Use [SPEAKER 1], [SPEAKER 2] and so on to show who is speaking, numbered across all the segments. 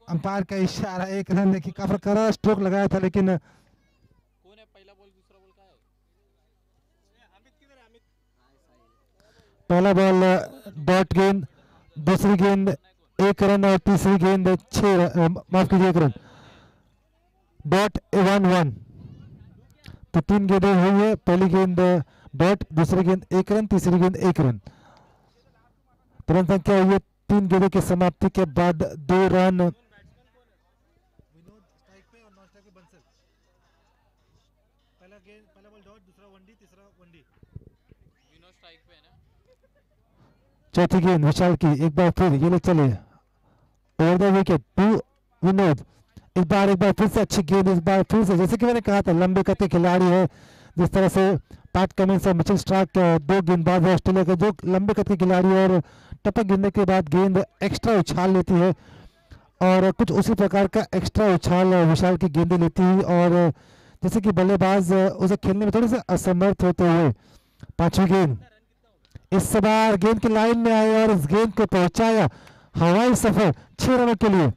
[SPEAKER 1] Umpire का इशारा, 1 run. देखिए काफी कड़ा स्ट्रोक लगाया था, लेकिन पहला बॉल डॉट गेंद, दूसरी गेंद 1 रन और तीसरी गेंद 6, माफ कीजिए 1 रन। डॉट 1-1। तो 3 गेंदें हुई है। पहली गेंद डॉट, दूसरी गेंद 1 रन, तीसरी गेंद 1 रन। तुरंत संख्या हुई है 3 गेंदों की समाप्ति के बाद 2 रन। चौथी गेंद विशाल की, एक बार फिर ये ले चले over the wicket to Vinod. एक बार फिर से अच्छी गेंद, इस बार फिर से जैसे कि मैंने कहा था लंबे कद के खिलाड़ी है। जिस तरह से पैट कमिंस और मिचेल स्टार्क 2 गेंदबाज है ऑस्ट्रेलिया के, जो लंबे कद के खिलाड़ी है और टपक गिरने के बाद गेंद एक्स्ट्रा उछाल लेती है, और कुछ उसी प्रकार का एक्स्ट्रा उछाल विशाल की गेंदें लेती है, और जैसे कि बल्लेबाज उसे खेलने में थोड़े से असमर्थ होते हुए। पांचवी गेंद इस बार गेंद की लाइन में आए और इस गेंद को पहुंचाया हवाई सफर 6 रनों के लिए।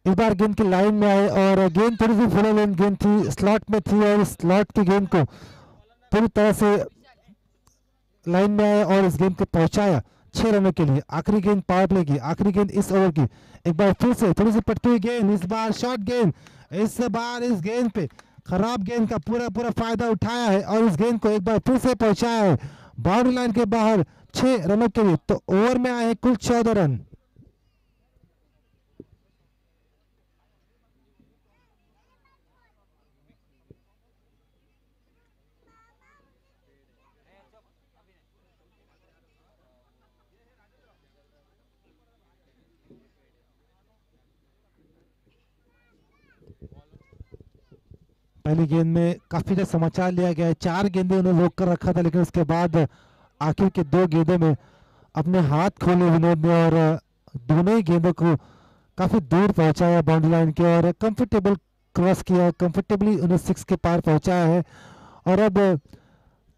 [SPEAKER 1] इस बार गेंद की लाइन में आए और गेंद थोड़ी सी फुल लेन गेंद थी, स्लॉट में थी, और स्लॉट की गेंद को पूरी तरह से लाइन में आए और इस गेंद को पहुंचाया 6 रनों के लिए। आखिरी गेंद पावर प्ले की, आखिरी गेंद इस ओवर की। एक बार फिर से थोड़ी सी पटती हुई गेंद, इस बार शॉर्ट गेंद। इस बार इस गेंद पे खराब गेंद का पूरा फायदा उठाया है और इस गेंद को एक बार फिर से पहुंचाया है बाउंड्री लाइन के बाहर 6 रनों के लिए। तो ओवर में आए कुल 14 रन। पहली गेंद में काफी ज्यादा समाचार लिया गया है, 4 गेंदें उन्होंने रोक कर रखा था, लेकिन उसके बाद आखिर के 2 गेंदों में अपने हाथ खोले विनोद ने और दोनों ही गेंदों को काफी दूर पहुंचाया बाउंड्री लाइन के, और कंफर्टेबल क्रॉस किया, कंफर्टेबली उन्हें 6 के पार पहुंचाया है। और अब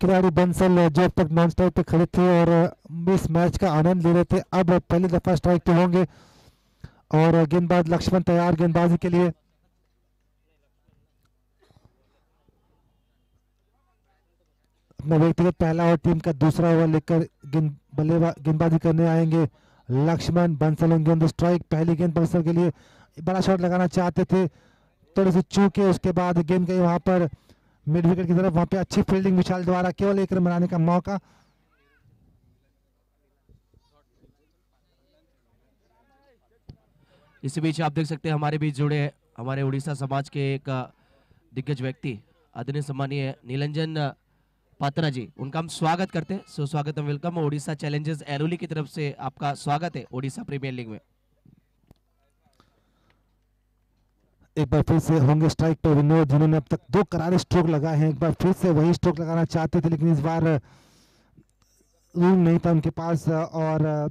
[SPEAKER 1] खिलाड़ी बंसल जो अब तक नॉन स्ट्राइक पे खड़े थे और इस मैच का आनंद ले रहे थे, अब पहली दफा स्ट्राइक पे होंगे। और गेंदबाज लक्ष्मण तैयार गेंदबाजी के लिए। अपना व्यक्तिगत पहला और टीम का दूसरा ओवर लेकर गेंदबाजी करने आएंगे लक्ष्मण बंसल। गेंद स्ट्राइक, पहली गेंद बंसल के लिए, बड़ा शॉट लगाना चाहते थे, थोड़ी सी चूके, उसके बाद गेंद गई वहां पर मिड विकेट की तरफ। वहां पे अच्छी फील्डिंग विशाल द्वारा, केवल 1 रन बनाने का मौका।
[SPEAKER 2] इसी बीच आप देख सकते हैं हमारे बीच जुड़े हैं हमारे उड़ीसा समाज के एक दिग्गज व्यक्ति आदरणीय सम्मानीय नीलंजन पात्रा जी, उनका हम स्वागत करते हैं। सुस्वागत वेलकम। ओडिशा चैलेंजर्स एरोली की तरफ से आपका स्वागत है ओडिशा प्रीमियर लीग में।
[SPEAKER 1] एक बार फिर से होंगे स्ट्राइक पर विनोद, जिन्होंने अब तक 2 करारे स्ट्रोक लगाए हैं। एक बार फिर से वही स्ट्रोक लगाना चाहते थे, लेकिन इस बार रूम नहीं था उनके पास, और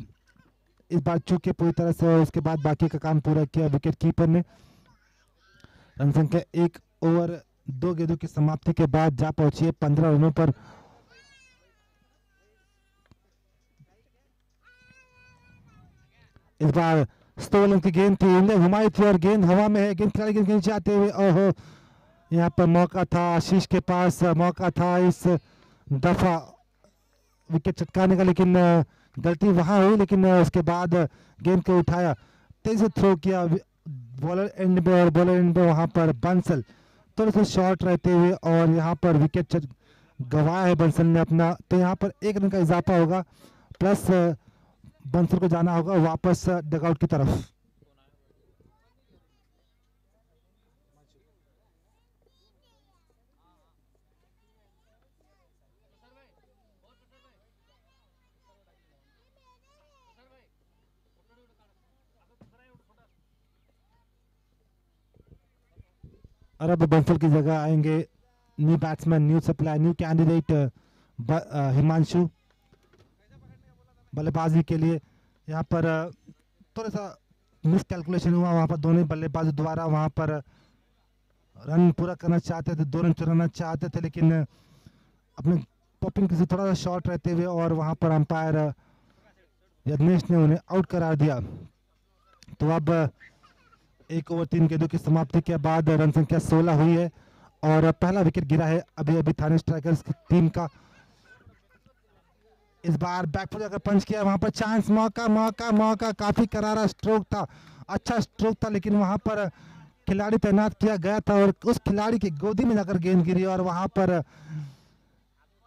[SPEAKER 1] इस बार चूके पूरी तरह से, और उसके बाद बाकी का काम पूरा किया विकेट कीपर ने। रन संख्या 1 ओवर 2 गेंदों की समाप्ति के बाद जा पहुंची है 15 रनों पर। इस बार स्टोलन की गेंद थी, उन्हें घुमाई थी और गेंद हवा में है। गेंद खिलाड़ी गेंद नीचे आते हुए, ओहो, यहाँ पर मौका था, आशीष के पास मौका था इस दफा विकेट चटकाने का, लेकिन गलती वहां हुई। लेकिन उसके बाद गेंद को उठाया, तेजी से थ्रो किया बॉलर एंड में, और बॉलर एंड में वहां पर बंसल थोड़े से शॉर्ट रहते हुए, और यहाँ पर विकेट गंवाया है बंसल ने अपना। तो यहाँ पर 1 रन का इजाफा होगा, प्लस बंसल को जाना होगा वापस डगआउट की तरफ। और अब बंसल की जगह आएंगे new batsman, new supply, new candidate Himanshu बल्लेबाजी के लिए। यहाँ पर थोड़ा सा मिस कैलकुलेशन हुआ वहाँ पर दोनों बल्लेबाजों द्वारा। वहाँ पर रन पूरा करना चाहते थे, 2 रन चुराना चाहते थे, लेकिन अपने पॉपिंग से थोड़ा सा शॉर्ट रहते हुए और वहां पर अंपायर यज्ञेश ने उन्हें आउट करार दिया। तो अब 1 ओवर 3 गेंदों की समाप्ति के बाद रन संख्या 16 हुई है और पहला विकेट गिरा है अभी अभी थाने स्ट्राइकर्स की टीम का। इस बार बैकफुट अगर पंच किया, वहां पर चांस, मौका मौका मौका, काफी करारा स्ट्रोक था, अच्छा स्ट्रोक था, लेकिन वहां पर खिलाड़ी तैनात किया गया था और उस खिलाड़ी की गोदी में जाकर गेंद गिरी और वहां पर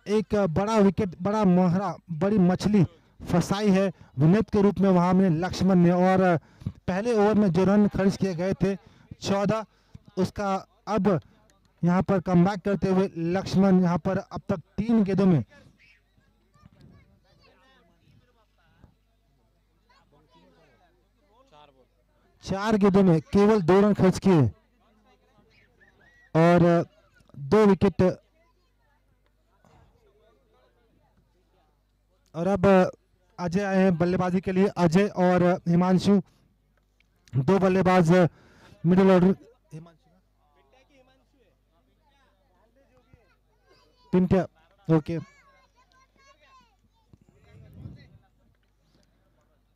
[SPEAKER 1] एक बड़ा विकेट, बड़ा मोहरा, बड़ी मछली फंसाई है विनेत के रूप में वहां में लक्ष्मण ने। और पहले ओवर में जो रन खर्च किए गए थे 14, उसका अब यहां पर कमबैक करते हुए लक्ष्मण यहां पर अब तक 3 गेंदों में 4 गेंदों में केवल 2 रन खर्च किए और 2 विकेट। और अब अजय आए हैं बल्लेबाजी के लिए, अजय और हिमांशु 2 बल्लेबाज middle order. Pintya, okay.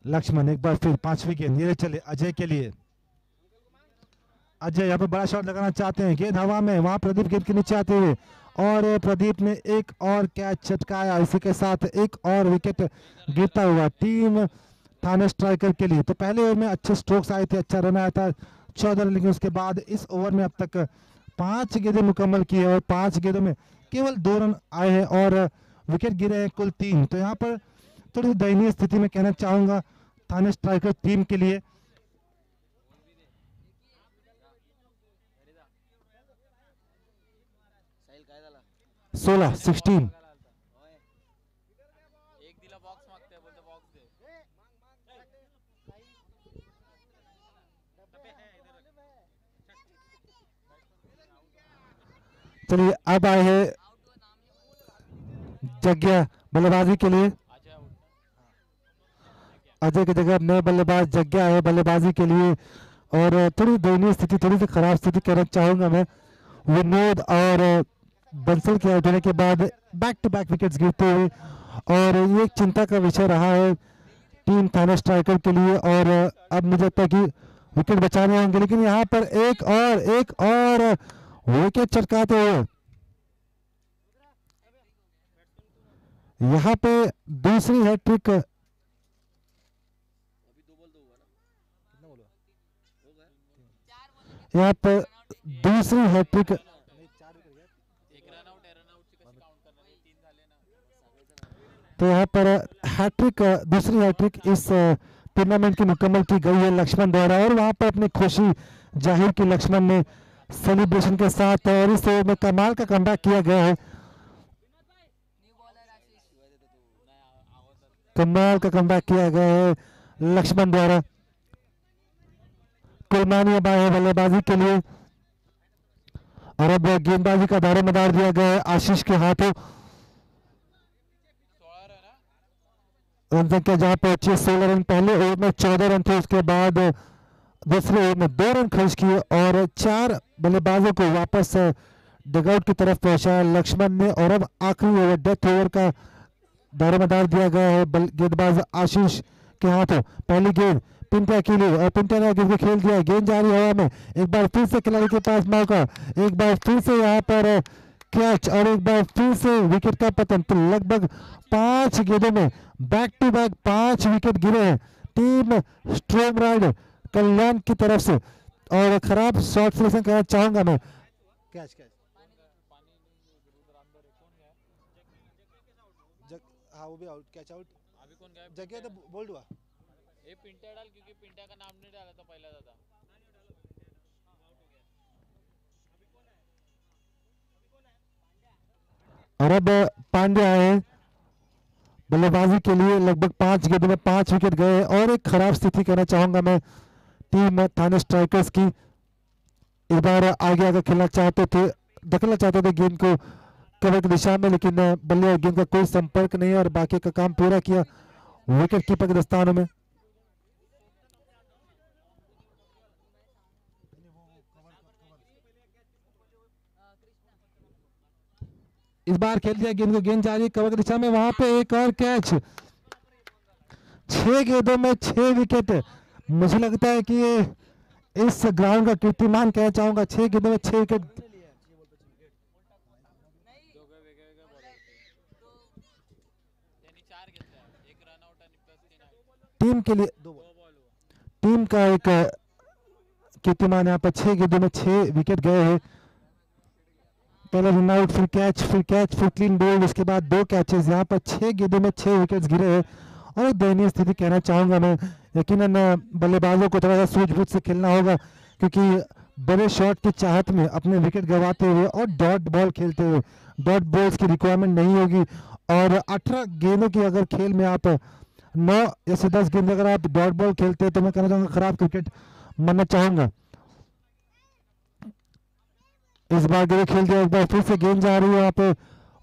[SPEAKER 1] Lakshman एक बार फिर 5वीं गेंद, ये चले अजय के लिए। अजय यहाँ पे बड़ा शॉट लगाना चाहते हैं, गेंद हवा में, वहां प्रदीप गेंद के नीचे आते हुए और प्रदीप ने एक और कैच चटकाया, इसी के साथ एक और विकेट गिरता हुआ टीम थाने स्ट्राइकर के लिए। तो पहले ओवर में अच्छे स्ट्रोक्स आए थे, अच्छा रन आया था 14 रन, लेकिन उसके बाद इस ओवर में अब तक 5 गेंदें मुकम्मल की है और 5 गेंदों में केवल 2 रन आए हैं और विकेट गिरे हैं कुल 3। तो यहाँ पर थोड़ी सी दयनीय स्थिति में कहना चाहूंगा थाने स्ट्राइकर टीम के लिए। सोलह 16 चलिए अब आए हैं जग्या बल्लेबाजी के लिए। अजय की जगह नए बल्लेबाज जग्या है बल्लेबाजी के लिए और थोड़ी दयनीय स्थिति, थोड़ी सी खराब स्थिति कहना चाहूंगा मैं। विनोद और बंसल के आउट होने के बाद बैक टू बैक विकेट्स गिरते हुए और ये एक चिंता का विषय रहा है टीम थाने स्ट्राइकर के लिए। और अब मुझे लगता है कि विकेट बचाने होंगे, लेकिन यहाँ पर एक और विकेट चटकाते हुए यहाँ पे दूसरी हैट्रिक, यहाँ पर दूसरी हैट्रिक, तो यहाँ पर हैट्रिक, दूसरी हैट्रिक इस टूर्नामेंट की मुकम्मल की गई है लक्ष्मण द्वारा और वहां पर अपनी खुशी जाहिर की लक्ष्मण ने सेलिब्रेशन के साथ और इस ओवर में कमाल का कमबैक किया गया है, कमाल का कमबैक किया गया है लक्ष्मण द्वारा। कुलमानी अब आए हैं बल्लेबाजी के लिए और अब गेंदबाजी का दारोमदार दिया गया है आशीष के हाथों। रन संख्या जहां पहुंची 16 रन, पहले ओवर में 14 रन थे, उसके बाद दूसरे ओवर में 2 रन खर्च किए और 4 बल्लेबाजों को वापस डगआउट की तरफ पहुंचाया लक्ष्मण ने। और अब आखिरी ओवर, डेथ ओवर का दारोमदार दिया गया है गेंदबाज आशीष के हाथों। पहली गेंद पिंट्या के लिए और पिंट्या ने गेंद को खेल दिया, गेंद जा रही है हवा में, एक बार फिर से खिलाड़ी के पास मौका, एक बार फिर से यहाँ पर कैच और एक बार फिर से विकेट का पतन। तो लगभग 5 गेंदों में बैक टू बैक 5 विकेट गिरे हैं टीम स्ट्रॉन्ग राइड कल्याण की तरफ से और खराब शॉट सिलेक्शन करना चाहूंगा मैं। कैच हाँ वो भी आउट, कैच आउट। अभी कौन गया? जगह तो बोल्ड हुआ। ये पिंट्या डाल, क्योंकि पिंट्या का नाम नहीं डाला था पहला था। और अब पांड्या आए बल्लेबाजी के लिए, लगभग 5 गेंदों में 5 विकेट गए और एक खराब स्थिति कहना चाहूंगा मैं टीम थाने स्ट्राइकर्स की। इस बार आगे आगे खेलना चाहते थे, दखलना चाहते थे गेंद को कवर की दिशा में, लेकिन बल्ले और गेंद का कोई संपर्क नहीं और बाकी का काम पूरा किया विकेट कीपर के दस्तानों में। इस बार खेल दिया गेंद को, गेंद जा रही है कवर की दिशा में, वहां पे एक और कैच। 6 गेंदों में 6 विकेट। मुझे लगता है कि ये इस ग्राउंड का कीर्तिमान कहना चाहूंगा। 6 गेंदों में 6 विकेट। टीम के लिए टीम का एक कीर्तिमान यहाँ पर 6 गेंदों में 6 विकेट गए हैं। पहले रन आउट, फिर कैच, फिर कैच, फिर क्लीन बोल्ड, उसके बाद 2 कैचेस। यहाँ पर 6 गेंदों में 6 विकेट्स गिरे हैं और एक दयनीय स्थिति कहना चाहूंगा मैं। यकीनन बल्लेबाजों को थोड़ा सा सूझबूझ से खेलना होगा, क्योंकि बड़े शॉट की चाहत में अपने विकेट गंवाते हुए और डॉट बॉल खेलते हुए, डॉट बॉल्स की रिक्वायरमेंट नहीं होगी। और 18 गेंदों की अगर खेल में आप 9 या से 10 गेंद अगर आप डॉट बॉल खेलते हैं तो मैं कहना चाहूंगा खराब क्रिकेट मानना चाहूंगा। इस बार गेंद खेल दिया, एक बार फिर से गेंद जा रही है वहाँ पे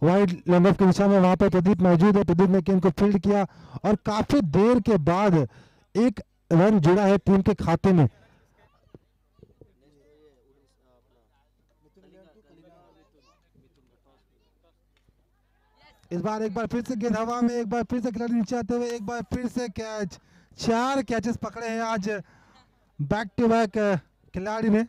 [SPEAKER 1] वाइड लेग ऑफ की दिशा में। वहां पे प्रदीप मौजूद है, प्रदीप ने गेंद को फील्ड किया और काफी देर के बाद एक रन जुड़ा है टीम के खाते में। इस बार एक बार फिर से गेंद हवा में, एक बार फिर से खिलाड़ी नीचे आते हुए, एक बार फिर से कैच। 4 कैचेस पकड़े हैं आज बैक टू बैक खिलाड़ी ने।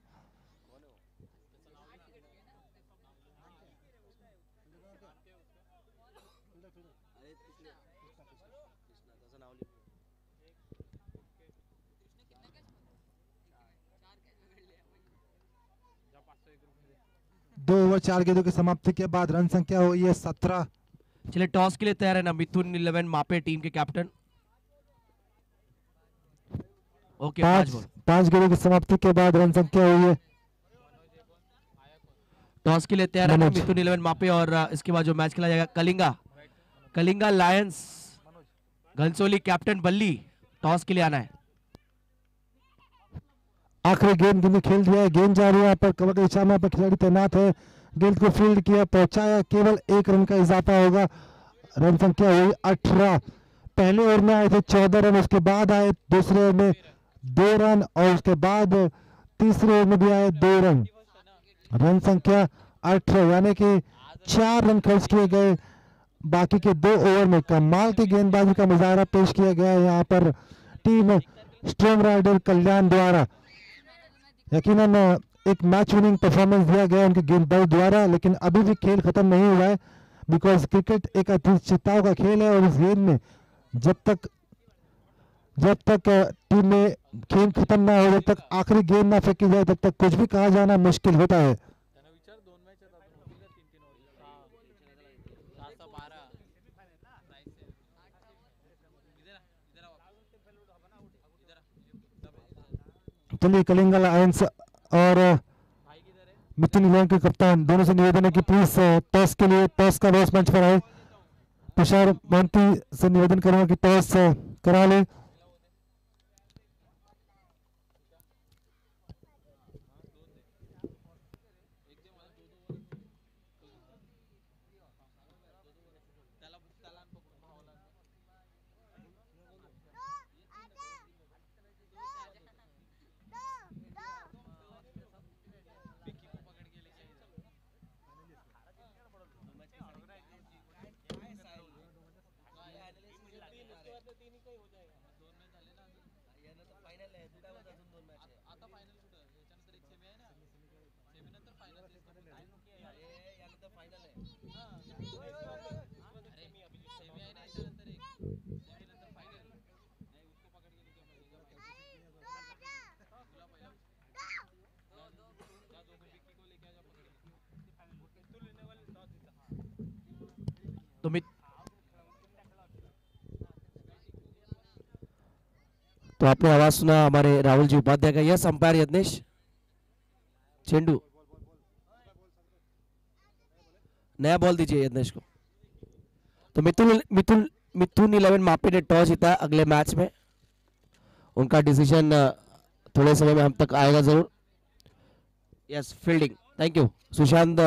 [SPEAKER 1] दो ओवर 4 गेंदों की समाप्ति के बाद रन संख्या हुई है 17।
[SPEAKER 2] चलिए टॉस के लिए तैयार है ना मिथुन 11 मापे टीम के कैप्टन। ओके,
[SPEAKER 1] 5 गेंदों की समाप्ति के बाद रन संख्या हुई है।
[SPEAKER 2] टॉस के लिए तैयार है ना मिथुन 11 मापे और इसके बाद जो मैच खेला जाएगा कलिंगा लायंस घनसोली कैप्टन बल्ली टॉस के लिए आना है।
[SPEAKER 1] आखिरी गेंद गेंद खेल दिया है, गेंद जा रही है यहाँ पर कवर की दिशा में, यहाँ पर खिलाड़ी तैनात है। गेंद को फील्ड किया, पहुंचाया, केवल 1 रन का इजाफा होगा। रन संख्या हुई 18। पहले ओवर में आए थे 14 रन, उसके बाद आए दूसरे ओवर में 2 रन और उसके बाद तीसरे ओवर में भी आए 2 रन। रन संख्या 18, यानी कि 4 रन खर्च किए गए। बाकी के 2 ओवर में कमाल की गेंदबाजी का मुजाहरा पेश किया गया है यहाँ पर टीम स्ट्रॉन्ग राइडर कल्याण द्वारा। यकीनन एक मैच विनिंग परफॉर्मेंस दिया गया उनके गेंदबाज द्वारा, लेकिन अभी भी खेल खत्म नहीं हुआ है, बिकॉज क्रिकेट एक अनिश्चितताओं का खेल है और इस गेम में जब तक टीम में खेल खत्म ना हो, जब तक आखिरी गेंद ना फेंकी जाए, तब तक कुछ भी कहा जाना मुश्किल होता है। चलिए कलिंगा लायंस और मिथुन 11 के कप्तान दोनों से निवेदन है कि प्लीज टॉस के लिए टॉस का बॉस मंच पर आए। तुषार मोहंती से निवेदन करूंगा कि टॉस करा ले।
[SPEAKER 2] तो आपने आवाज सुना हमारे राहुल जी उपाध्याय का। यस अंपायर यज्ञेश, चेंडू नया बॉल दीजिए यज्ञेश को। तो मिथुन 11 मापी ने टॉस जीता अगले मैच में। उनका डिसीजन थोड़े समय में हम तक आएगा जरूर। Yes fielding, thank you Sushant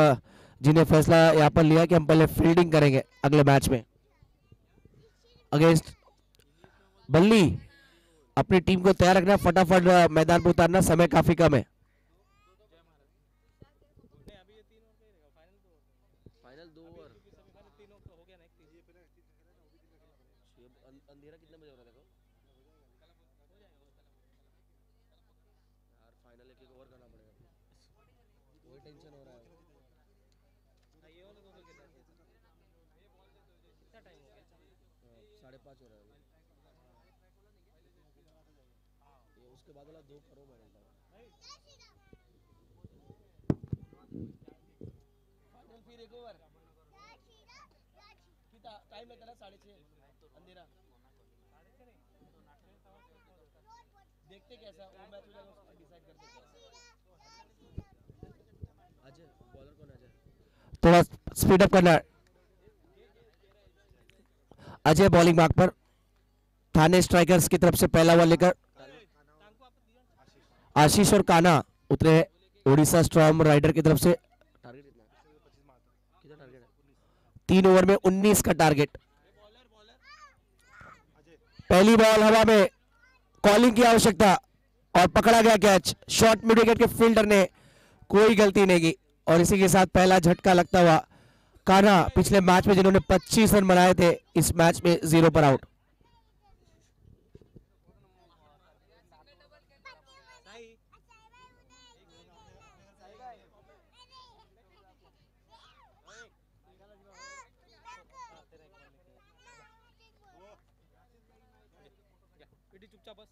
[SPEAKER 2] ji ने फैसला यहाँ पर लिया कि हम पहले फील्डिंग करेंगे अगले मैच में अगेंस्ट बल्ली। अपनी टीम को तैयार रखना, फटाफट मैदान पर उतारना, समय काफी कम है। फाइनल 2 ओवर अंधेरा कितने बजे हो रहा है देखो यार फाइनल एक ओवर करना पड़ेगा वही टेंशन हो रहा है ये वाला दो कितना टाइम हो गया 5:30 हो रहा है ये उसके बाद वाला 2 करो मैं बोलता हूँ फाइनल फिर एक ओवर कितना टाइम है तेरा 6:30 अंधेरा देखते कैसा वो मैच हो जाएगा डिसाइड करते अजय बॉलर कौन है अजय
[SPEAKER 1] थोड़ा स्पीड अप करना है। अजय बॉलिंग मार्क पर थाने स्ट्राइकर्स की तरफ से पहला बॉल लेकर आशीष और कान्हा उतरे हैं उड़ीसा स्टॉर्म राइडर की तरफ से।
[SPEAKER 2] टारगेट कितना टारगेट है
[SPEAKER 1] 3 ओवर में 19 का टारगेट। पहली बॉल हवा में कॉलिंग की आवश्यकता और पकड़ा गया कैच। शॉर्ट मिड विकेट के फील्डर ने कोई गलती नहीं की और इसी के साथ पहला झटका लगता हुआ कान्हा पिछले मैच में जिन्होंने 25 रन बनाए थे इस मैच में 0 पर आउट।
[SPEAKER 3] चुपचाप बस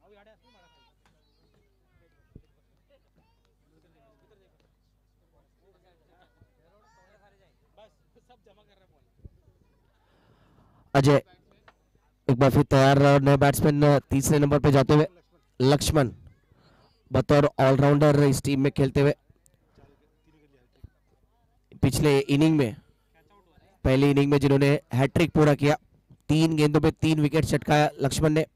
[SPEAKER 3] अभी गाड़ी असली मारा बस सब जमा कर रहे हैं बॉल।
[SPEAKER 1] अजय एक बार फिर तैयार और नए बैट्समैन तीसरे नंबर पे जाते हुए लक्ष्मण बतौर ऑलराउंडर इस टीम में खेलते हुए पिछले इनिंग में पहली इनिंग में जिन्होंने हैट्रिक पूरा किया 3 गेंदों पे 3 विकेट चटकाया लक्ष्मण ने।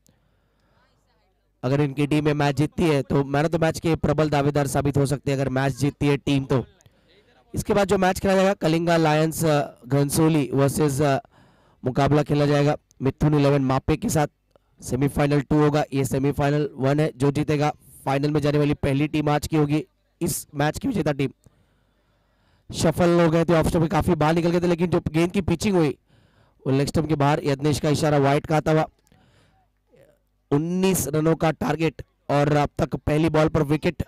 [SPEAKER 1] अगर इनकी टीम में मैच जीतती है तो मैन ऑफ द मैच के प्रबल दावेदार साबित हो सकते हैं अगर मैच जीतती है टीम तो। इसके बाद जो मैच खेला जाएगा कलिंगा लायंस घनसोली वर्सेस मुकाबला खेला जाएगा मिथुन 11 मापे के साथ। सेमीफाइनल 2 होगा, ये सेमीफाइनल 1 है। जो जीतेगा फाइनल में जाने वाली पहली टीम आज की होगी इस मैच की विजेता टीम। सफल हो गए थे ऑफ स्टंप में, काफी बाहर निकल गए थे लेकिन जो गेंद की पिचिंग हुई वो लेग स्टंप के बाहर यज्ञेश का इशारा वाइड का आता हुआ 19 रनों का टारगेट और अब तक पहली बॉल पर विकेट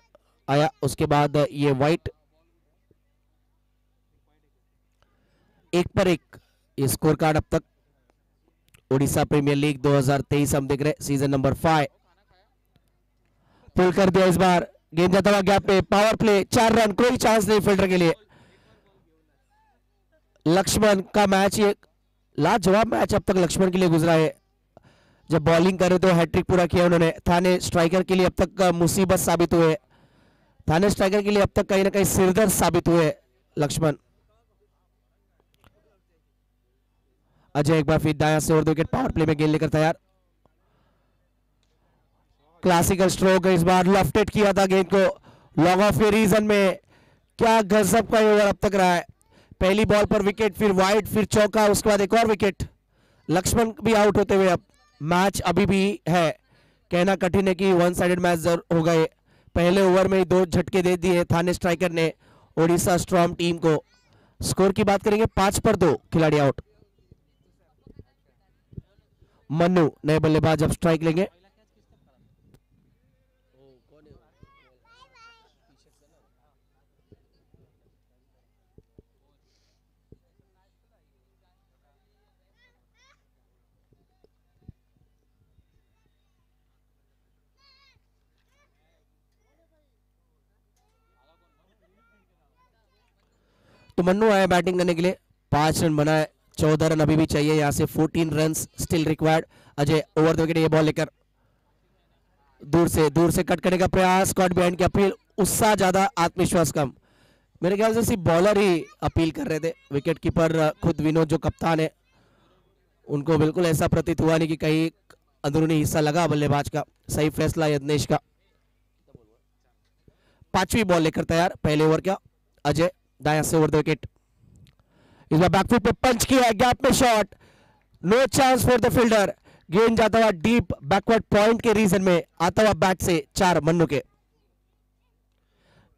[SPEAKER 1] आया उसके बाद ये वाइट 1 पर 1 ये स्कोर कार्ड अब तक उड़ीसा प्रीमियर लीग 2023 हम देख रहे सीजन नंबर 5। पुल कर दिया इस बार, गेंद जाता हुआ गैप पे, पावर प्ले 4 रन, कोई चांस नहीं फील्डर के लिए। लक्ष्मण का मैच ये लाजवाब मैच अब तक लक्ष्मण के लिए गुजरा है। जब बॉलिंग कर रहे थे हैट्रिक पूरा किया उन्होंने। थाने स्ट्राइकर के लिए अब तक मुसीबत साबित हुए, थाने स्ट्राइकर के लिए अब तक कहीं ना कहीं सिरदर्द साबित हुए लक्ष्मण। अजय एक बार फिर दायां से और 2 विकेट पावर प्ले में गेंद लेकर तैयार। क्लासिकल स्ट्रोक इस बार लेफ्टेड किया था गेंद को लॉन्ग ऑफ के रीजन में। क्या गजब का ओवर अब तक रहा है। पहली बॉल पर विकेट, फिर वाइड, फिर चौका, उसके बाद एक और विकेट। लक्ष्मण भी आउट होते हुए अब मैच अभी भी है। कहना कठिन है कि 1 साइडेड मैच हो गए। पहले ओवर में 2 झटके दे दिए थाने स्ट्राइकर ने उड़ीसा स्टॉर्म टीम को। स्कोर की बात करेंगे 5 पर 2 खिलाड़ी आउट। मन्नू नए बल्लेबाज अब स्ट्राइक लेंगे। तो मन्नू आए बैटिंग करने के लिए। 5 रन बनाए, 14 रन अभी भी चाहिए यहाँ से। 14 run still required. Ajay over 2 wicket ये बॉल लेकर दूर से कट करने का प्रयास। कॉट बिहाइंड की अपील, उत्साह ज्यादा आत्मविश्वास कम। मेरे ख्याल से सिर्फ बॉलर ही अपील कर रहे थे। विकेट कीपर खुद विनोद जो कप्तान है उनको बिल्कुल ऐसा प्रतीत हुआ नहीं कि कहीं अंदरूनी हिस्सा लगा बल्लेबाज का। सही फैसला यज्ञेश का। 5वीं बॉल लेकर तैयार पहले ओवर का अजय। दायां से ओवर 2 विकेट। इस बार बैकफुट पे पंच किया, गैप में shot, no chance for the fielder. गेंद जाता हुआ डीप बैकवर्ड पॉइंट के रीजन में आता हुआ बैट से 4 मन्नू के।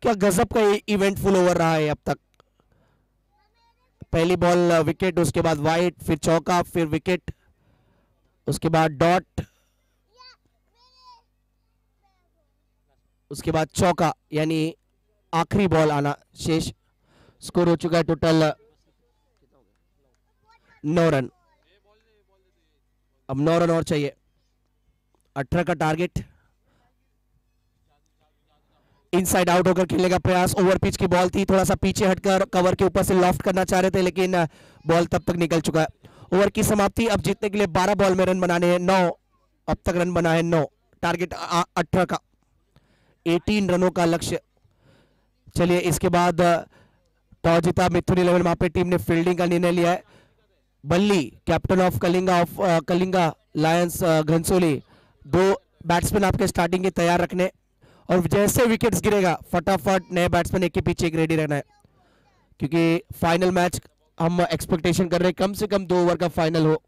[SPEAKER 1] क्या गजब का इवेंटफुल ओवर रहा है अब तक।
[SPEAKER 2] पहली बॉल विकेट, उसके बाद वाइड, फिर चौका, फिर विकेट, उसके बाद डॉट, उसके बाद चौका, यानी आखिरी बॉल आना शेष। स्कोर हो चुका है टोटल 9 रन। अब 9 रन और चाहिए, 18 का टारगेट। इनसाइड आउट होकर खेलने का प्रयास, ओवर पिच की बॉल थी, थोड़ा सा पीछे हटकर कवर के ऊपर से लॉफ्ट करना चाह रहे थे, लेकिन बॉल तब तक निकल चुका है। ओवर की समाप्ति। अब जीतने के लिए 12 बॉल में रन बनाने हैं 9, अब तक रन बना है 9, टारगेट 18 का, 18 रनों का लक्ष्य। चलिए इसके बाद टॉस जीता मिथुन 11, वहां पे टीम ने फील्डिंग का निर्णय लिया है। बल्ली, captain of Kalinga Lions Ghansoli, 2 batsman आपके स्टार्टिंग के तैयार रखने, और जैसे विकेट्स गिरेगा फटाफट नए बैट्समैन एक के पीछे एक रेडी रहना है, क्योंकि फाइनल मैच हम एक्सपेक्टेशन कर रहे हैं कम से कम 2 ओवर का फाइनल हो।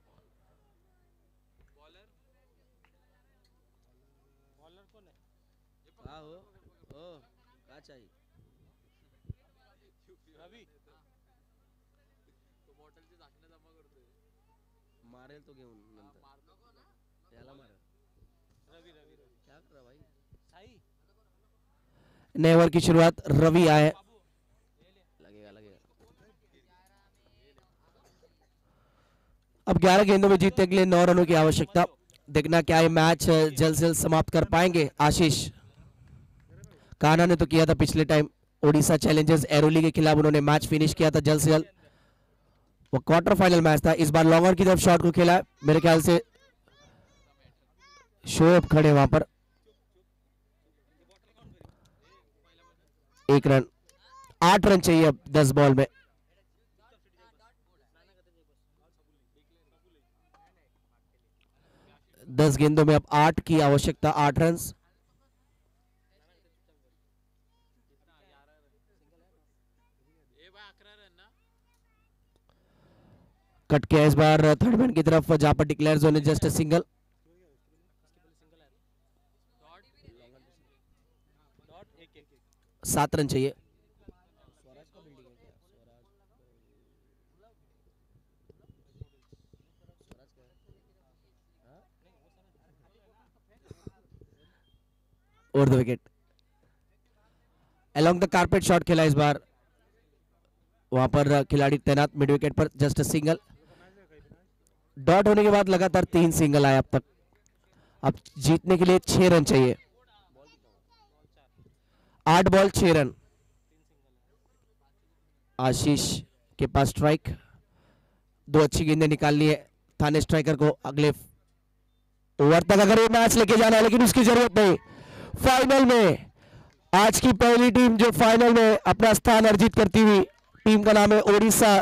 [SPEAKER 2] नए ओवर की शुरुआत रवि आए। अब 11 गेंदों में जीतने के लिए 9 रनों की आवश्यकता। देखना क्या ये मैच जल्द से जल्द समाप्त कर पाएंगे। आशीष कान्हा ने तो किया था पिछले टाइम ओडिशा चैलेंजर्स एरोली के खिलाफ, उन्होंने मैच फिनिश किया था जल्द से जल्द, वो क्वार्टर फाइनल मैच था। इस बार लॉन्गर की तरफ शॉट को खेला है, मेरे ख्याल से शोएब खड़े वहां पर। 1 रन, 8 रन चाहिए अब 10 बॉल में। दस गेंदों में अब 8 की आवश्यकता, 8 रन। कट किया इस बार थर्ड मैन की तरफ, जहां पर डिक्लेयर जोन है जस्ट सिंगल। सात रन चाहिए। Over the wicket, along the carpet shot खेला इस बार, वहां पर खिलाड़ी तैनात मिड विकेट पर, जस्ट सिंगल। डॉट होने के बाद लगातार 3 सिंगल आए अब तक। अब जीतने के लिए 6 रन चाहिए, 8 बॉल 6 रन। आशीष के पास स्ट्राइक, 2 अच्छी गेंदें निकालनी है थाने स्ट्राइकर को अगले ओवर तक अगर ये मैच लेके जाना है, लेकिन उसकी जरूरत नहीं। फाइनल में आज की पहली टीम जो फाइनल में अपना स्थान अर्जित करती हुई, टीम का नाम है ओडिशा